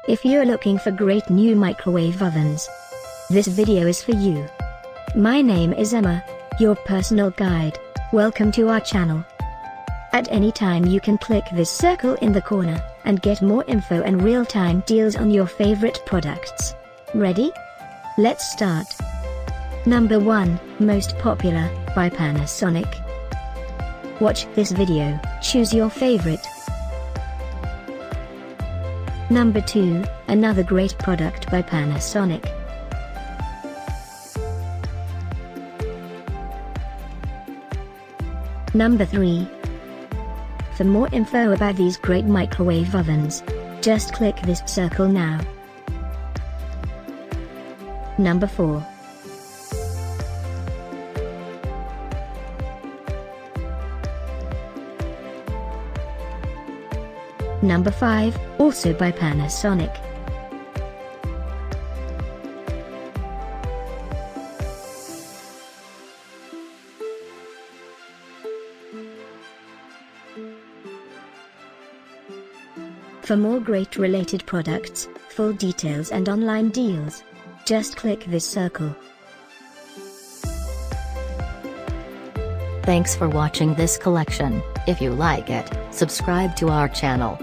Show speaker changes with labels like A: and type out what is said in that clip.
A: If you're looking for great new microwave ovens, this video is for you. My name is Emma, your personal guide. Welcome to our channel. At any time you can click this circle in the corner, and get more info and real-time deals on your favorite products. Ready? Let's start. Number 1, Most Popular, by Panasonic. Watch this video, choose your favorite. Number 2, another great product by Panasonic. Number 3. For more info about these great microwave ovens, just click this circle now. Number 4. Number 5, also by Panasonic. For more great related products, full details and online deals, just click this circle.
B: Thanks for watching this collection. If you like it, subscribe to our channel.